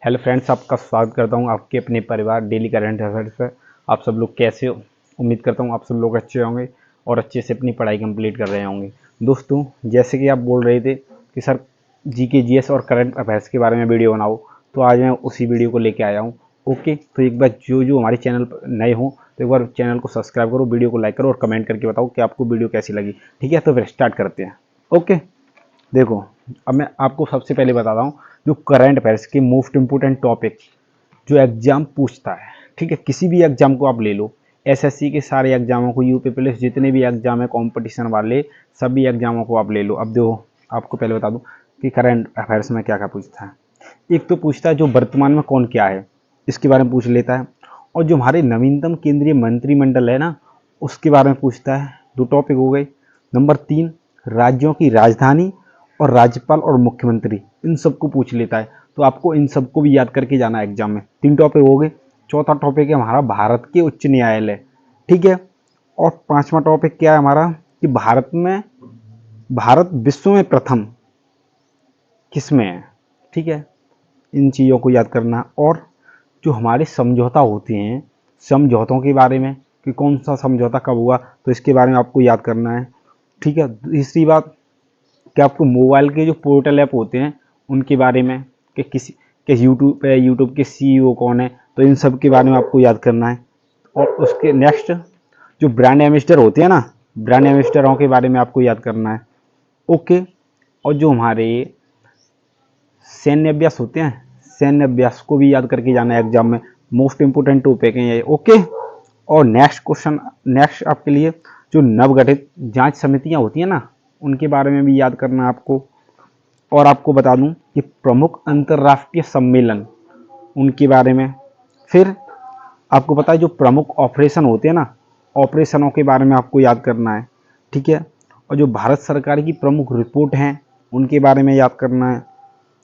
Hello friends, आपका स्वागत करता हूं आपके अपने परिवार डेली करंट अफेयर्स पर। आप सब लोग कैसे हो? उम्मीद करता हूं आप सब लोग अच्छे होंगे और अच्छे से अपनी पढ़ाई कंप्लीट कर रहे होंगे। दोस्तों, जैसे कि आप बोल रहे थे कि सर जीके जीएस और करंट अफेयर्स के बारे में वीडियो बनाओ, तो आज मैं उसी वीडियो को लेके आया हूँ। ओके, तो एक बार जो हमारे चैनल पर नए हों तो एक बार चैनल को सब्सक्राइब करो, वीडियो को लाइक करो और कमेंट करके बताओ कि आपको वीडियो कैसी लगी। ठीक है, तो फिर स्टार्ट करते हैं। ओके, देखो, अब मैं आपको सबसे पहले बताता हूँ जो करंट अफेयर्स के मोस्ट इंपोर्टेंट टॉपिक जो एग्जाम पूछता है। ठीक है, किसी भी एग्जाम को आप ले लो, एसएससी के सारे एग्जामों को, यूपी पुलिस जितने भी एग्जाम है कंपटीशन वाले, सभी एग्जामों को आप ले लो। अब देखो, आपको पहले बता दूं कि करंट अफेयर्स में क्या क्या पूछता है। एक तो पूछता है जो वर्तमान में कौन क्या है, इसके बारे में पूछ लेता है। और जो हमारे नवीनतम केंद्रीय मंत्रिमंडल है ना, उसके बारे में पूछता है। दो टॉपिक हो गए। नंबर 3, राज्यों की राजधानी और राज्यपाल और मुख्यमंत्री, इन सबको पूछ लेता है। तो आपको इन सबको भी याद करके जाना है एग्जाम में। 3 टॉपिक हो गए। चौथा टॉपिक है हमारा भारत के उच्च न्यायालय। ठीक है, और 5वां टॉपिक क्या है हमारा कि भारत विश्व में प्रथम किस में है। ठीक है, इन चीज़ों को याद करना। और जो हमारे समझौता होते हैं, समझौतों के बारे में कि कौन सा समझौता कब हुआ, तो इसके बारे में आपको याद करना है। ठीक है, तीसरी बात कि आपको मोबाइल के जो पोर्टल ऐप होते हैं उनके बारे में कि यूट्यूब के सीईओ कौन है, तो इन सब के बारे में आपको याद करना है। और उसके नेक्स्ट जो ब्रांड एम्बेसडर होते हैं ना, ब्रांड एम्बेसडरों के बारे में आपको याद करना है। ओके, और जो हमारे सैन्य अभ्यास होते हैं, सैन्य अभ्यास को भी याद करके जाना है एग्जाम में। मोस्ट इंपोर्टेंट टॉपिक है ये। ओके, और नेक्स्ट आपके लिए जो नवगठित जांच समितियां होती हैं ना, उनके बारे में भी याद करना है आपको। और आपको बता दूं कि प्रमुख अंतर्राष्ट्रीय सम्मेलन, उनके बारे में। फिर आपको पता है जो प्रमुख ऑपरेशन होते हैं ना, ऑपरेशनों के बारे में आपको याद करना है। ठीक है, और जो भारत सरकार की प्रमुख रिपोर्ट हैं उनके बारे में याद करना है।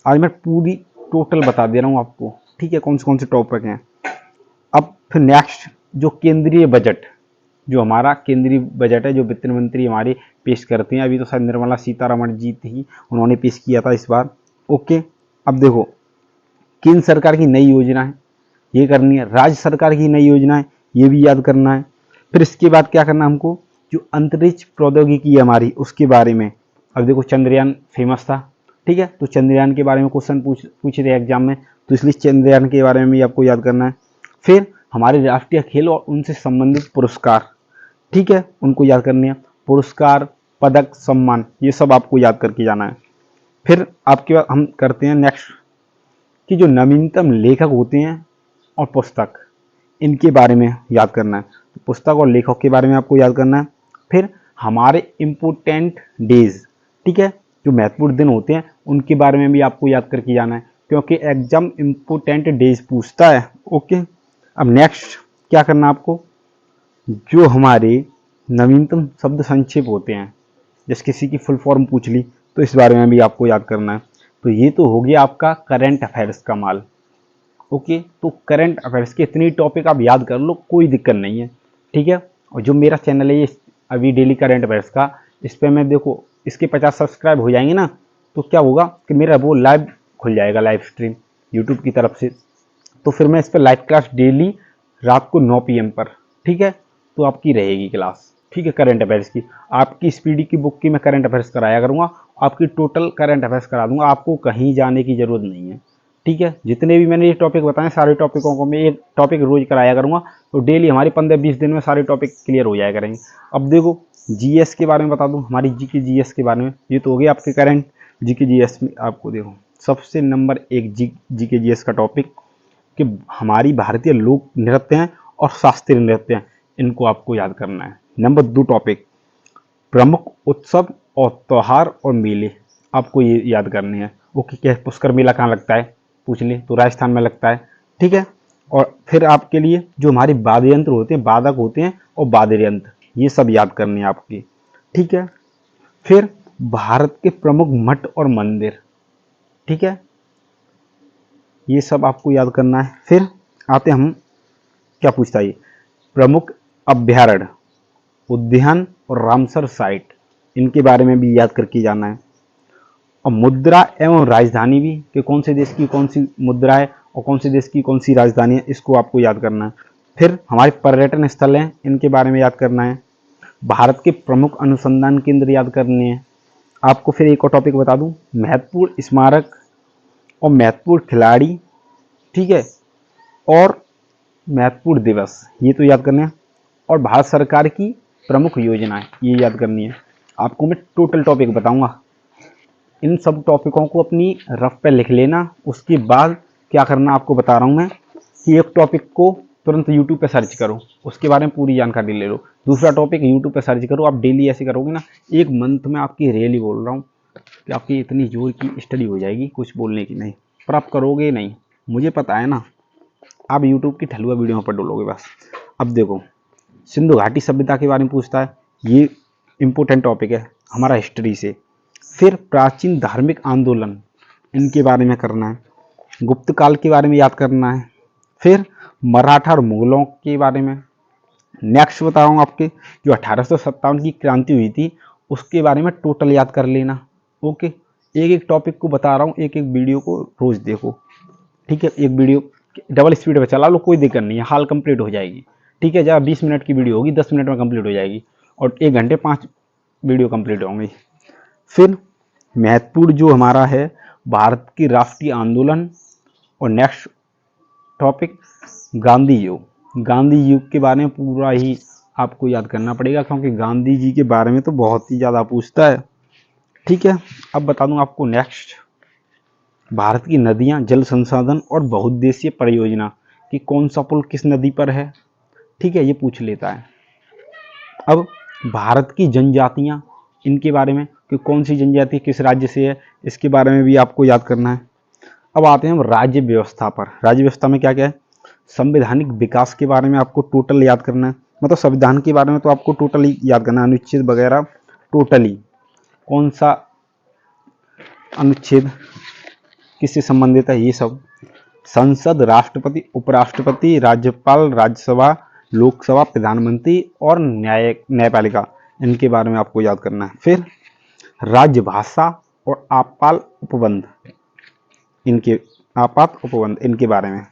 आज मैं पूरी टोटल बता दे रहा हूँ आपको। ठीक है, कौन से टॉपिक हैं। अब फिर नेक्स्ट जो केंद्रीय बजट, जो हमारा केंद्रीय बजट है, जो वित्त मंत्री हमारे पेश करते हैं। अभी तो शायद निर्मला सीतारमण जी थी, उन्होंने पेश किया था इस बार। ओके, अब देखो, केंद्र सरकार की नई योजना है, ये करनी है। राज्य सरकार की नई योजना है, ये भी याद करना है। फिर इसके बाद क्या करना है हमको, जो अंतरिक्ष प्रौद्योगिकी है हमारी, उसके बारे में। अब देखो, चंद्रयान फेमस था। ठीक है, तो चंद्रयान के बारे में क्वेश्चन पूछ रहे एग्जाम में, तो इसलिए चंद्रयान के बारे में भी आपको याद करना है। फिर हमारे राष्ट्रीय खेल और उनसे संबंधित पुरस्कार, ठीक है, उनको याद करने हैं। पुरस्कार, पदक, सम्मान, ये सब आपको याद करके जाना है। फिर आपके बाद हम करते हैं नेक्स्ट कि जो नवीनतम लेखक होते हैं और पुस्तक, इनके बारे में याद करना है। तो पुस्तक और लेखक के बारे में आपको याद करना है। फिर हमारे इम्पोर्टेंट डेज, ठीक है, जो महत्वपूर्ण दिन होते हैं उनके बारे में भी आपको याद करके जाना है, क्योंकि एग्जाम इम्पोर्टेंट डेज पूछता है। ओके, अब नेक्स्ट क्या करना है आपको, जो हमारे नवीनतम शब्द संक्षेप होते हैं, जैसे किसी की फुल फॉर्म पूछ ली, तो इस बारे में भी आपको याद करना है। तो ये तो हो गया आपका करंट अफेयर्स का माल। ओके, तो करंट अफेयर्स के इतनी टॉपिक आप याद कर लो, कोई दिक्कत नहीं है। ठीक है, और जो मेरा चैनल है ये अभी डेली करंट अफेयर्स का, इस पर मैं देखो इसके 50 सब्सक्राइब हो जाएंगे ना, तो क्या होगा कि मेरा वो लाइव खुल जाएगा, लाइव स्ट्रीम यूट्यूब की तरफ से। तो फिर मैं इस पर लाइव क्लास डेली रात को 9 PM पर, ठीक है, तो आपकी रहेगी क्लास। ठीक है, करंट अफेयर्स की, आपकी स्पीडी की बुक की मैं करंट अफेयर्स कराया करूँगा, आपकी टोटल करंट अफेयर्स करा दूंगा, आपको कहीं जाने की ज़रूरत नहीं है। ठीक है, जितने भी मैंने ये टॉपिक बताए, सारे टॉपिकों को मैं एक टॉपिक रोज कराया करूँगा, तो डेली हमारी 15-20 दिन में सारे टॉपिक क्लियर हो जाया करेंगे। अब देखो, जीएस के बारे में बता दूँ, हमारी जीके जीएस के बारे में। ये तो हो गया आपके करंट जीके जीएस में। आपको देखो सबसे नंबर 1 जीके जीएस का टॉपिक कि हमारी भारतीय लोक नृत्य हैं और शास्त्रीय नृत्य हैं, इनको आपको याद करना है। नंबर 2 टॉपिक प्रमुख उत्सव और त्योहार और मेले, आपको ये याद करने हैं। ओके, क्या पुष्कर मेला कहाँ लगता है पूछ ले, तो राजस्थान में लगता है। ठीक है, और फिर आपके लिए जो हमारे वाद्य यंत्र होते हैं, वादक होते हैं और वाद्य यंत्र, ये सब याद करने हैं आपके। ठीक है, फिर भारत के प्रमुख मठ और मंदिर, ठीक है, ये सब आपको याद करना है। फिर आते हम, क्या पूछता है ये, प्रमुख अभ्यारण्य, उद्यान और रामसर साइट, इनके बारे में भी याद करके जाना है। और मुद्रा एवं राजधानी भी कि कौन से देश की कौन सी मुद्रा है और कौन से देश की कौन सी राजधानी है, इसको आपको याद करना है। फिर हमारे पर्यटन स्थल हैं, इनके बारे में याद करना है। भारत के प्रमुख अनुसंधान केंद्र याद करने हैं आपको। फिर एक और टॉपिक बता दूं, महत्वपूर्ण स्मारक और महत्वपूर्ण खिलाड़ी, ठीक है, और महत्वपूर्ण दिवस, ये तो याद करने हैं। और भारत सरकार की प्रमुख योजनाएं, ये याद करनी है आपको। मैं टोटल टॉपिक बताऊंगा, इन सब टॉपिकों को अपनी रफ पे लिख लेना। उसके बाद क्या करना आपको बता रहा हूँ मैं, कि एक टॉपिक को तुरंत यूट्यूब पे सर्च करो, उसके बारे में पूरी जानकारी ले लो। दूसरा टॉपिक यूट्यूब पे सर्च करो। आप डेली ऐसे करोगे ना, एक मंथ में आपकी रियली बोल रहा हूँ कि आपकी इतनी जोर की स्टडी हो जाएगी, कुछ बोलने की नहीं, पर आप करोगे नहीं, मुझे पता है ना। आप यूट्यूब की ठलुआ वीडियो पर डोलोगे बस। अब देखो, सिंधु घाटी सभ्यता के बारे में पूछता है, ये इंपॉर्टेंट टॉपिक है हमारा हिस्ट्री से। फिर प्राचीन धार्मिक आंदोलन, इनके बारे में करना है। गुप्त काल के बारे में याद करना है। फिर मराठा और मुगलों के बारे में। नेक्स्ट बता रहा हूँ आपके, जो 1857 की क्रांति हुई थी, उसके बारे में टोटल याद कर लेना। ओके, एक एक टॉपिक को बता रहा हूँ, एक एक वीडियो को रोज देखो, ठीक है। एक वीडियो डबल स्पीड पे चला लो, कोई दिक्कत नहीं है, हाल कंप्लीट हो जाएगी, ठीक है। जहाँ 20 मिनट की वीडियो होगी 10 मिनट में कंप्लीट हो जाएगी, और 1 घंटे 5 वीडियो कंप्लीट होंगी। फिर महत्वपूर्ण जो हमारा है, भारत की राष्ट्रीय आंदोलन। और नेक्स्ट टॉपिक गांधी युग। गांधी युग के बारे में पूरा ही आपको याद करना पड़ेगा, क्योंकि गांधी जी के बारे में तो बहुत ही ज़्यादा पूछता है, ठीक है। अब बता दूं आपको नेक्स्ट, भारत की नदियां, जल संसाधन और बहुउद्देशीय परियोजना कि कौन सा पुल किस नदी पर है, ठीक है, ये पूछ लेता है। अब भारत की जनजातियां, इनके बारे में कि कौन सी जनजाति किस राज्य से है, इसके बारे में भी आपको याद करना है। अब आते हैं हम राज्य व्यवस्था पर। राज्य व्यवस्था में क्या क्या है, संवैधानिक विकास के बारे में आपको टोटल याद करना है। मतलब संविधान के बारे में तो आपको टोटली याद करना है, अनुच्छेद वगैरह टोटली, कौन सा अनुच्छेद किससे संबंधित है, ये सब। संसद, राष्ट्रपति, उपराष्ट्रपति, राज्यपाल, राज्यसभा, लोकसभा, प्रधानमंत्री और न्यायपालिका, इनके बारे में आपको याद करना है। फिर राजभाषा और आपात उपबंध, इनके बारे में।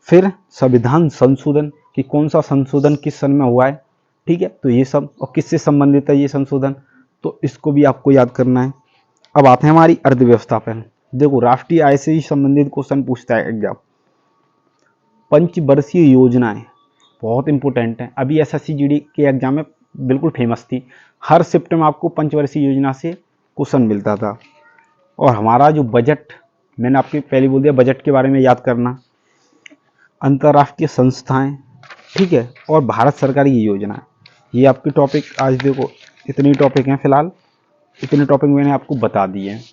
फिर संविधान संशोधन कि कौन सा संशोधन किस सन में हुआ है, ठीक है, तो ये सब, और किससे संबंधित है ये संशोधन, तो इसको भी आपको याद करना है। अब आते हैं हमारी अर्थव्यवस्था पर। देखो, राष्ट्रीय आय से ही संबंधित क्वेश्चन पूछता है एग्जाम। पंचवर्षीय योजनाएं बहुत इंपॉर्टेंट है, अभी एसएससी जीडी के एग्जाम में बिल्कुल फेमस थी। हर शिफ्ट में आपको पंचवर्षीय योजना से क्वेश्चन मिलता था। और हमारा जो बजट, मैंने आपके पहले बोल दिया, बजट के बारे में याद करना। अंतर्राष्ट्रीय संस्थाएं, ठीक है, और भारत सरकार की योजना, ये आपके टॉपिक। आज देखो इतनी टॉपिक हैं, फिलहाल इतने टॉपिक मैंने आपको बता दिए हैं।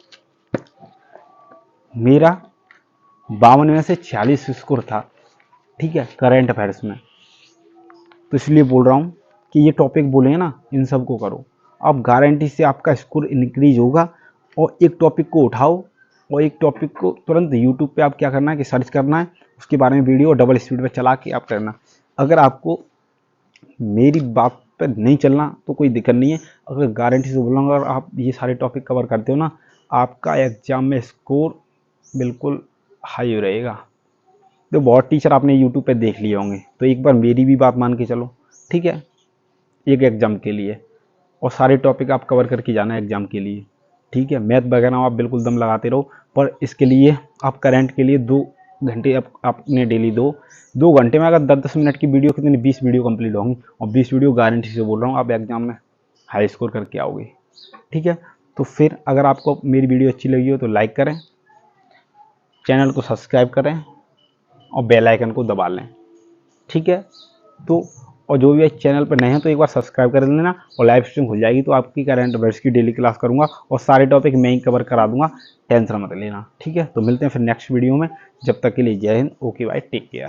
मेरा 52 में से 46 स्कोर था, ठीक है, करंट अफेयर्स में। तो इसलिए बोल रहा हूँ कि ये टॉपिक बोले ना, इन सब को करो, अब गारंटी से आपका स्कोर इंक्रीज होगा। और एक टॉपिक को उठाओ, और एक टॉपिक को तुरंत यूट्यूब पे आप क्या करना है कि सर्च करना है, उसके बारे में वीडियो डबल स्पीड पे चला के आप करना। अगर आपको मेरी बात पे नहीं चलना तो कोई दिक्कत नहीं है, अगर गारंटी से बोलूँगा, अगर आप ये सारे टॉपिक कवर करते हो ना, आपका एग्जाम में स्कोर बिल्कुल हाई हो रहेगा। तो बहुत टीचर आपने यूट्यूब पे देख लिए होंगे, तो एक बार मेरी भी बात मान के चलो, ठीक है, एक एग्ज़ाम के लिए, और सारे टॉपिक आप कवर करके जाना है एग्ज़ाम के लिए, ठीक है। मैथ वगैरह आप बिल्कुल दम लगाते रहो, पर इसके लिए आप करंट के लिए 2 घंटे आपने डेली दो घंटे में अगर 10-10 मिनट की वीडियो, कितनी 20 वीडियो कंप्लीट होंगी, और 20 वीडियो गारंटी से बोल रहा हूँ आप एग्जाम में हाई स्कोर करके आओगे, ठीक है। तो फिर अगर आपको मेरी वीडियो अच्छी लगी हो तो लाइक करें, चैनल को सब्सक्राइब करें, और बेल आइकन को दबा लें, ठीक है। तो और जो भी चैनल पर नए हैं तो एक बार सब्सक्राइब कर लेना, और लाइव स्ट्रीम खुल जाएगी तो आपकी करंट अफेयर्स की डेली क्लास करूंगा, और सारे टॉपिक मैं ही कवर करा दूंगा, टेंशन मत लेना, ठीक है। तो मिलते हैं फिर नेक्स्ट वीडियो में, जब तक के लिए जय हिंद, ओके बाय, टेक केयर।